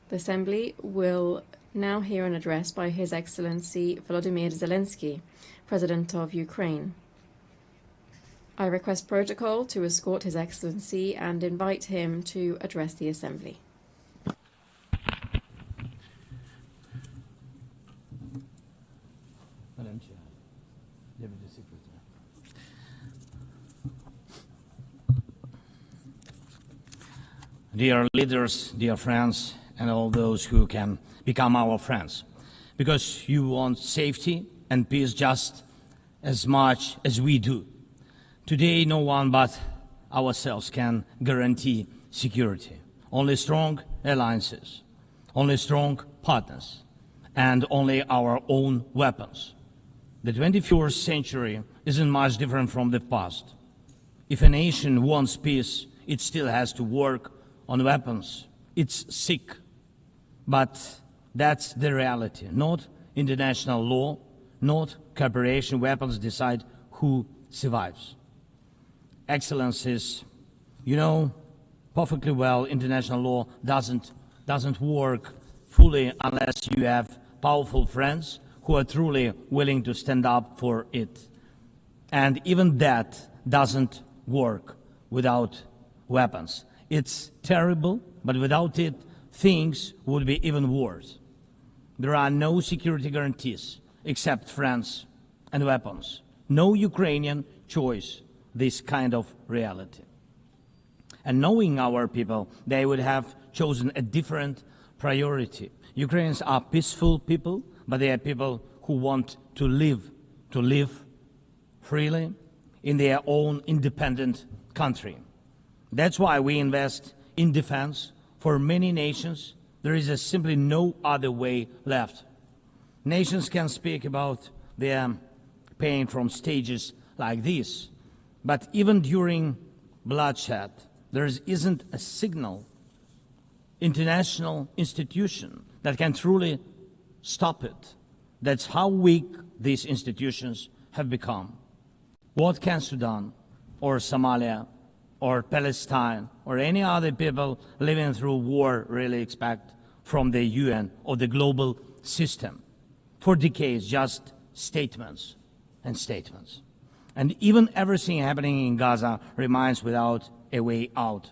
The Assembly will now hear an address by His Excellency Volodymyr Zelensky, President of Ukraine. I request protocol to escort His Excellency and invite him to address the Assembly. Madam Chair, Deputy Secretary. Dear leaders, dear friends, and all those who can become our friends, because you want safety and peace just as much as we do. Today, no one but ourselves can guarantee security. Only strong alliances, only strong partners, and only our own weapons. The 21st century isn't much different from the past. If a nation wants peace, it still has to work on weapons. It's sick. But that's the reality. Not international law, not cooperation. Weapons decide who survives. Excellencies, you know perfectly well international law doesn't work fully unless you have powerful friends who are truly willing to stand up for it. And even that doesn't work without weapons. It's terrible, but without it, things would be even worse. There are no security guarantees except friends and weapons. No Ukrainian choice this kind of reality. And knowing our people, they would have chosen a different priority. Ukrainians are peaceful people, but they are people who want to live freely in their own independent country. That's why we invest in defense. For many nations, there is simply no other way left. Nations can speak about their pain from stages like this, but even during bloodshed, there isn't a single international institution that can truly stop it. That's how weak these institutions have become. What can Sudan or Somalia or Palestine or any other people living through war really expect from the UN or the global system? For decades, just statements and statements. And even everything happening in Gaza remains without a way out.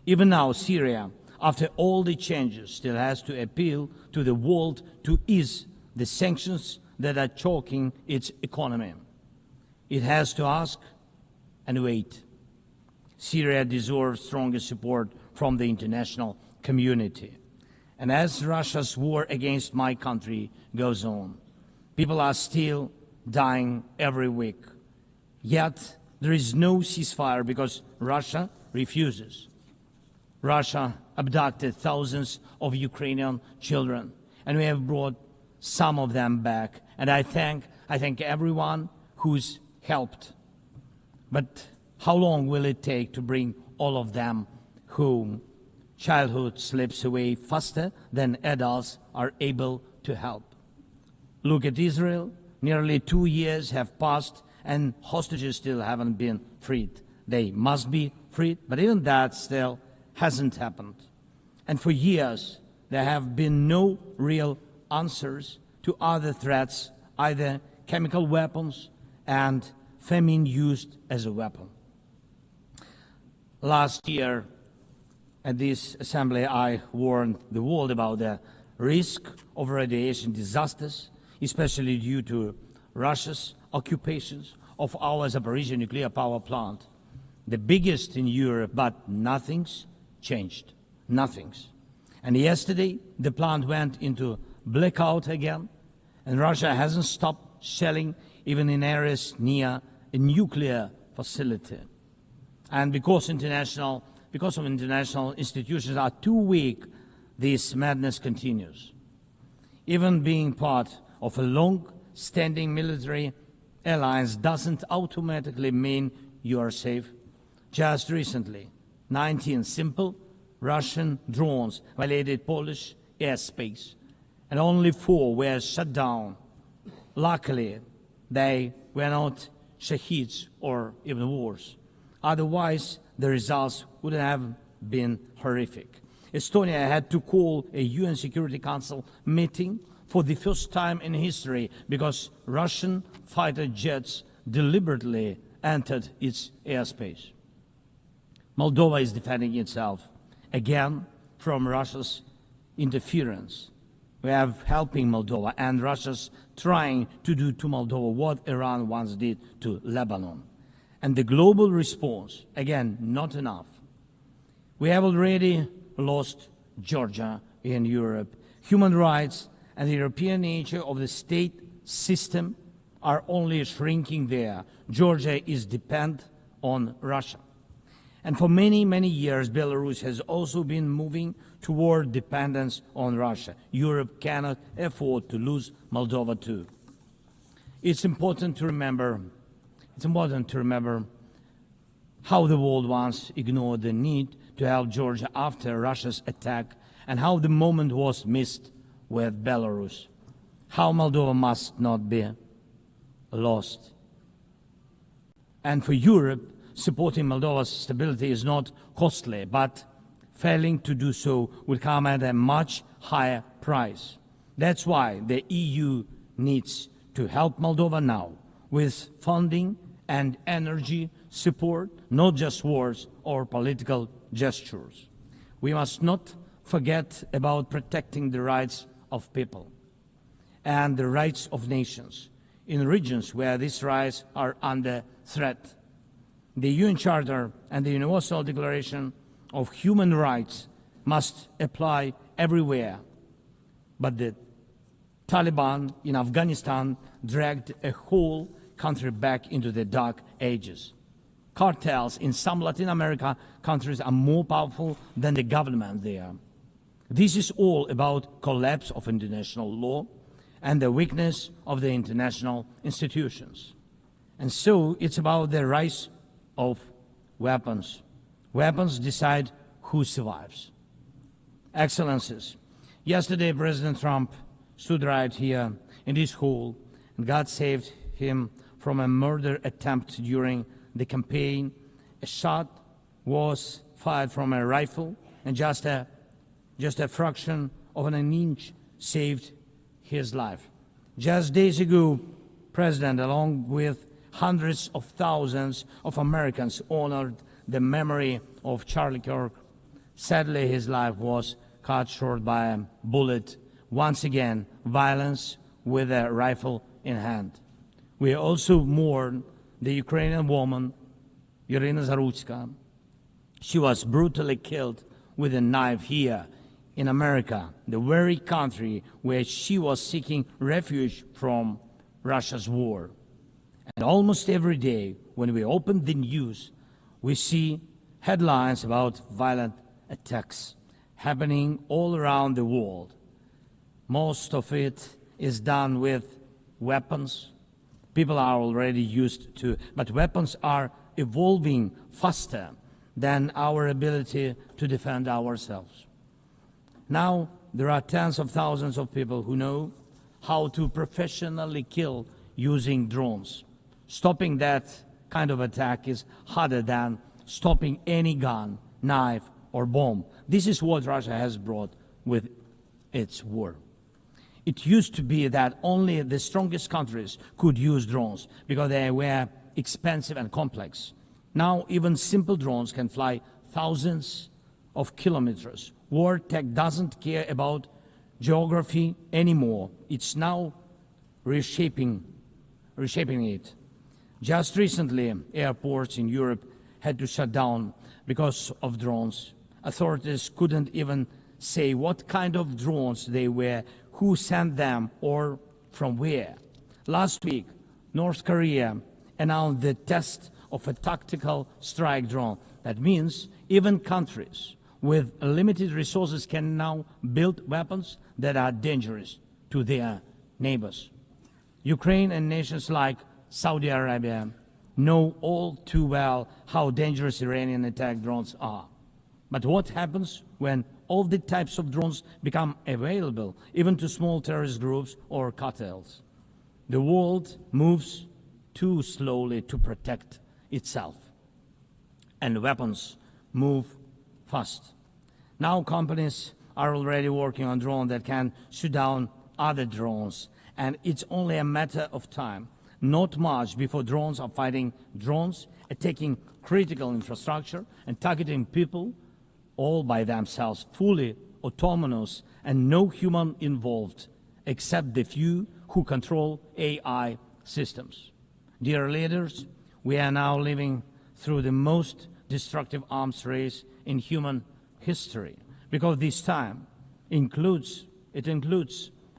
Even now, Syria, after all the changes, still has to appeal to the world to ease the sanctions that are choking its economy. It has to ask and wait. Syria deserves stronger support from the international community. And as Russia's war against my country goes on, people are still dying every week. Yet there is no ceasefire because Russia refuses. Russia abducted thousands of Ukrainian children, and we have brought some of them back. And I thank everyone who's helped. But how long will it take to bring all of them home? Childhood slips away faster than adults are able to help. Look at Israel. Nearly 2 years have passed and hostages still haven't been freed. They must be freed, but even that still hasn't happened. And for years, there have been no real answers to other threats, either chemical weapons and famine used as a weapon. Last year, at this assembly, I warned the world about the risk of radiation disasters, especially due to Russia's occupations of our Zaporizhzhia nuclear power plant, the biggest in Europe, but nothing's changed. Nothing's. And yesterday, the plant went into blackout again, and Russia hasn't stopped shelling even in areas near a nuclear facility. And because of international institutions are too weak, this madness continues. Even being part of a long-standing military alliance doesn't automatically mean you are safe. Just recently, 19 simple Russian drones violated Polish airspace, and only 4 were shut down. Luckily, they were not Shaheeds or even worse. Otherwise, the results would have been horrific. Estonia had to call a UN Security Council meeting for the first time in history because Russian fighter jets deliberately entered its airspace. Moldova is defending itself again from Russia's interference. We are helping Moldova, and Russia's trying to do to Moldova what Iran once did to Lebanon. And the global response, again, not enough. We have already lost Georgia in Europe. Human rights and the European nature of the state system are only shrinking there. Georgia is dependent on Russia. And for many, many years, Belarus has also been moving toward dependence on Russia. Europe cannot afford to lose Moldova too. It's important to remember how the world once ignored the need to help Georgia after Russia's attack, and how the moment was missed with Belarus. How Moldova must not be lost. And for Europe, supporting Moldova's stability is not costly, but failing to do so will come at a much higher price. That's why the EU needs to help Moldova now with funding and energy support, not just words or political gestures. We must not forget about protecting the rights of people and the rights of nations in regions where these rights are under threat. The UN Charter and the Universal Declaration of Human Rights must apply everywhere. But the Taliban in Afghanistan dragged a whole country back into the dark ages. Cartels in some Latin America countries are more powerful than the government there. This is all about collapse of international law and the weakness of the international institutions. And so it's about the rise of weapons. Weapons decide who survives. Excellencies, yesterday President Trump stood right here in this hall, and God saved him from a murder attempt during the campaign. A shot was fired from a rifle, and just a fraction of an inch saved his life. Just days ago, President, along with hundreds of thousands of Americans, honored the memory of Charlie Kirk. Sadly, his life was cut short by a bullet. Once again, violence with a rifle in hand. We also mourn the Ukrainian woman, Irina Zarutska. She was brutally killed with a knife here in America, the very country where she was seeking refuge from Russia's war. And almost every day, when we open the news, we see headlines about violent attacks happening all around the world. Most of it is done with weapons. People are already used to, but weapons are evolving faster than our ability to defend ourselves. Now, there are tens of thousands of people who know how to professionally kill using drones. Stopping that kind of attack is harder than stopping any gun, knife, or bomb. This is what Russia has brought with its war. It used to be that only the strongest countries could use drones because they were expensive and complex. Now even simple drones can fly thousands of kilometers. War tech doesn't care about geography anymore. It's now reshaping it. Just recently, airports in Europe had to shut down because of drones. Authorities couldn't even say what kind of drones they were, who sent them, or from where. Last week, North Korea announced the test of a tactical strike drone. That means even countries with limited resources can now build weapons that are dangerous to their neighbors. Ukraine and nations like Saudi Arabia know all too well how dangerous Iranian attack drones are. But what happens when all the types of drones become available, even to small terrorist groups or cartels? The world moves too slowly to protect itself, and weapons move fast. Now companies are already working on drones that can shoot down other drones, and it's only a matter of time, not much, before drones are fighting drones, attacking critical infrastructure and targeting people all by themselves, fully autonomous and no human involved except the few who control AI systems. Dear leaders, we are now living through the most destructive arms race in human history, because this time includes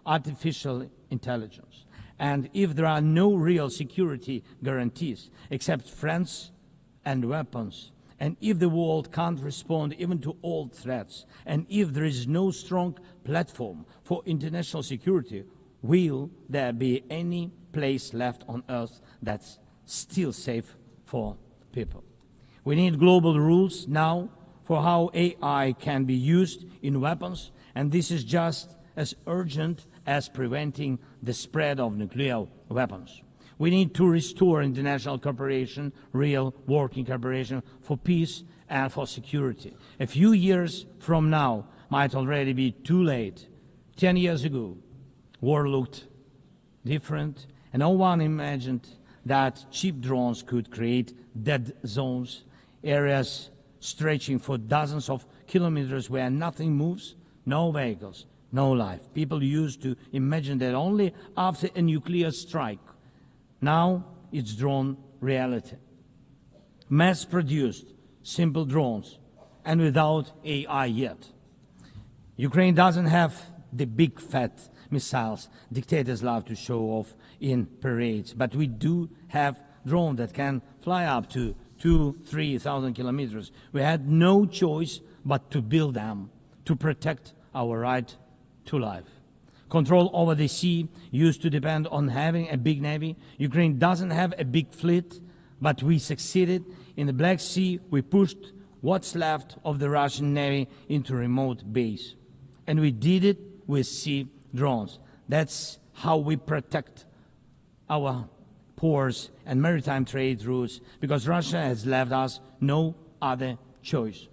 artificial intelligence. And if there are no real security guarantees except friends and weapons, and if the world can't respond even to old threats, and if there is no strong platform for international security, will there be any place left on Earth that's still safe for people? We need global rules now for how AI can be used in weapons, and this is just as urgent as preventing the spread of nuclear weapons. We need to restore international cooperation, real working cooperation for peace and for security. A few years from now might already be too late. 10 years ago, war looked different, and no one imagined that cheap drones could create dead zones, areas stretching for dozens of kilometers where nothing moves, no vehicles, no life. People used to imagine that only after a nuclear strike. Now it's drawn reality. Mass-produced, simple drones, and without AI yet. Ukraine doesn't have the big fat missiles dictators love to show off in parades, but we do have drones that can fly up to 2,000-3,000 kilometers. We had no choice but to build them to protect our right to life. Control over the sea used to depend on having a big navy. Ukraine doesn't have a big fleet, but we succeeded. In the Black Sea, we pushed what's left of the Russian navy into remote base. And we did it with sea drones. That's how we protect our ports and maritime trade routes, because Russia has left us no other choice.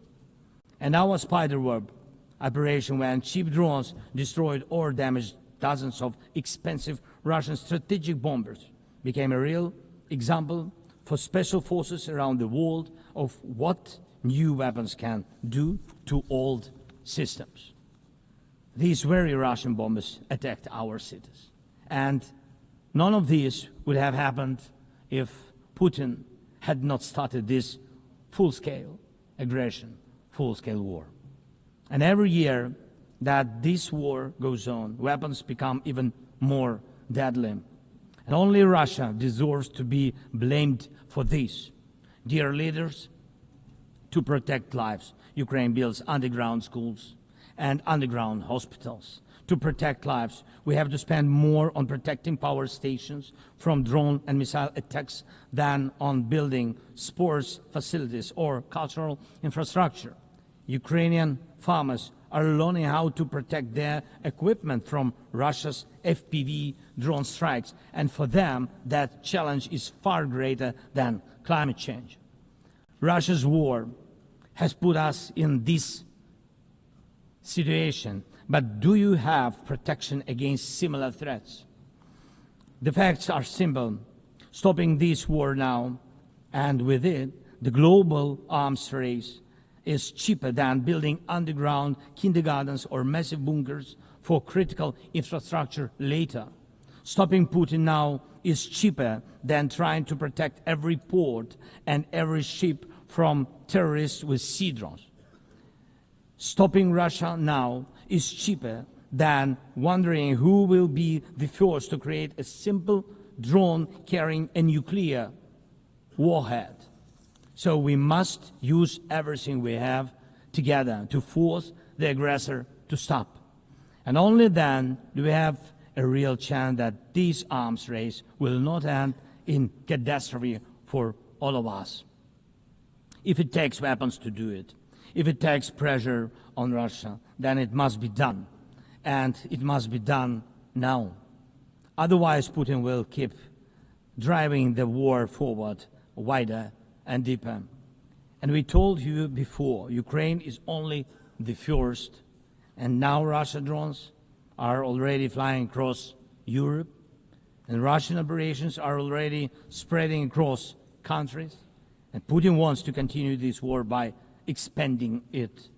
And our spiderweb operation, when cheap drones destroyed or damaged dozens of expensive Russian strategic bombers, became a real example for special forces around the world of what new weapons can do to old systems. These very Russian bombers attacked our cities. And none of this would have happened if Putin had not started this full-scale aggression, full-scale war. And every year that this war goes on, weapons become even more deadly. And only Russia deserves to be blamed for this. Dear leaders, to protect lives, Ukraine builds underground schools and underground hospitals. To protect lives, we have to spend more on protecting power stations from drone and missile attacks than on building sports facilities or cultural infrastructure. Ukrainian farmers are learning how to protect their equipment from Russia's FPV drone strikes, and for them that challenge is far greater than climate change. Russia's war has put us in this situation, but do you have protection against similar threats? The facts are simple. Stopping this war now, and with it, the global arms race, is cheaper than building underground kindergartens or massive bunkers for critical infrastructure later. Stopping Putin now is cheaper than trying to protect every port and every ship from terrorists with sea drones. Stopping Russia now is cheaper than wondering who will be the first to create a simple drone carrying a nuclear warhead. So we must use everything we have together to force the aggressor to stop. And only then do we have a real chance that this arms race will not end in catastrophe for all of us. If it takes weapons to do it, if it takes pressure on Russia, then it must be done. And it must be done now. Otherwise, Putin will keep driving the war forward wider and deeper. And we told you before, Ukraine is only the first, and now Russian drones are already flying across Europe, and Russian operations are already spreading across countries, and Putin wants to continue this war by expanding it,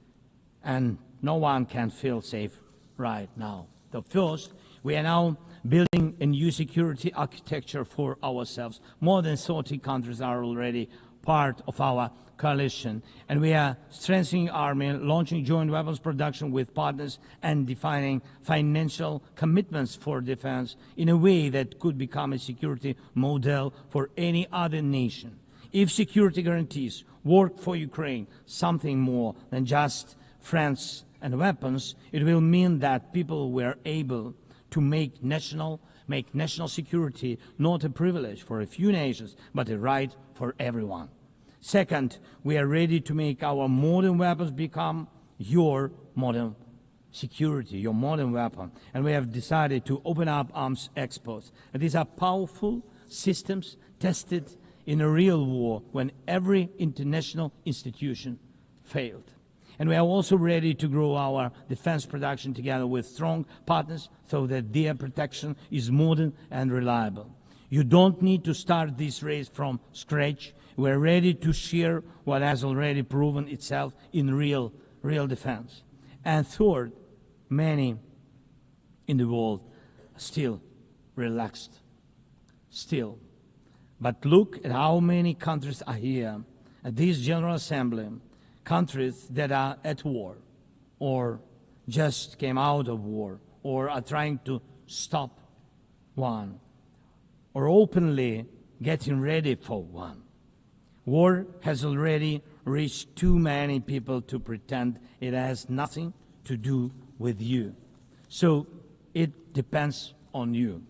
and no one can feel safe right now. The first, we are now building a new security architecture for ourselves. More than 30 countries are already part of our coalition, and we are strengthening army, launching joint weapons production with partners, and defining financial commitments for defense in a way that could become a security model for any other nation. If security guarantees work for Ukraine, something more than just friends and weapons, it will mean that people were able to make national security not a privilege for a few nations, but a right for everyone. Second, we are ready to make our modern weapons become your modern security, your modern weapon. And we have decided to open up arms exports. And these are powerful systems tested in a real war when every international institution failed. And we are also ready to grow our defense production together with strong partners so that their protection is modern and reliable. You don't need to start this race from scratch. We are ready to share what has already proven itself in real defense. And third, many in the world are still relaxed. Still. But look at how many countries are here at this General Assembly. Countries that are at war, or just came out of war, or are trying to stop one, or openly getting ready for one. War has already reached too many people to pretend it has nothing to do with you. So it depends on you.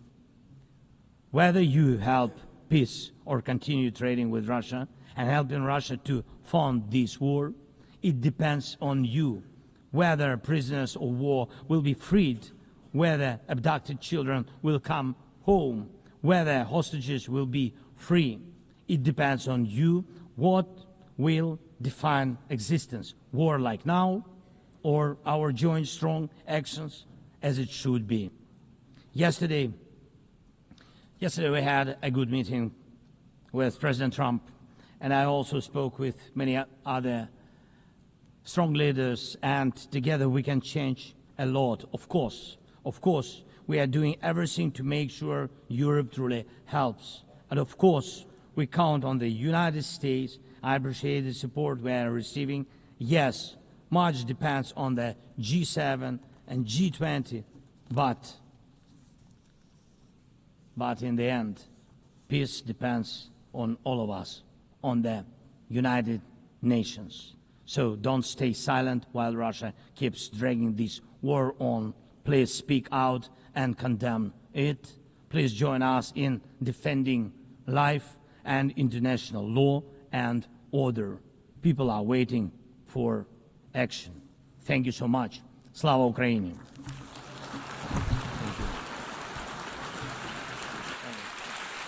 Whether you help peace or continue trading with Russia and helping Russia to fund this war, it depends on you. Whether prisoners of war will be freed, whether abducted children will come home, whether hostages will be free. It depends on you. What will define existence? War like now, or our joint strong actions as it should be? Yesterday we had a good meeting with President Trump, and I also spoke with many other strong leaders, and together we can change a lot. Of course, we are doing everything to make sure Europe truly helps. And of course, we count on the United States. I appreciate the support we are receiving. Yes, much depends on the G7 and G20, but in the end, peace depends on all of us, on the United Nations. So don't stay silent while Russia keeps dragging this war on. Please speak out and condemn it. Please join us in defending life and international law and order. People are waiting for action. Thank you so much. Slava Ukraini!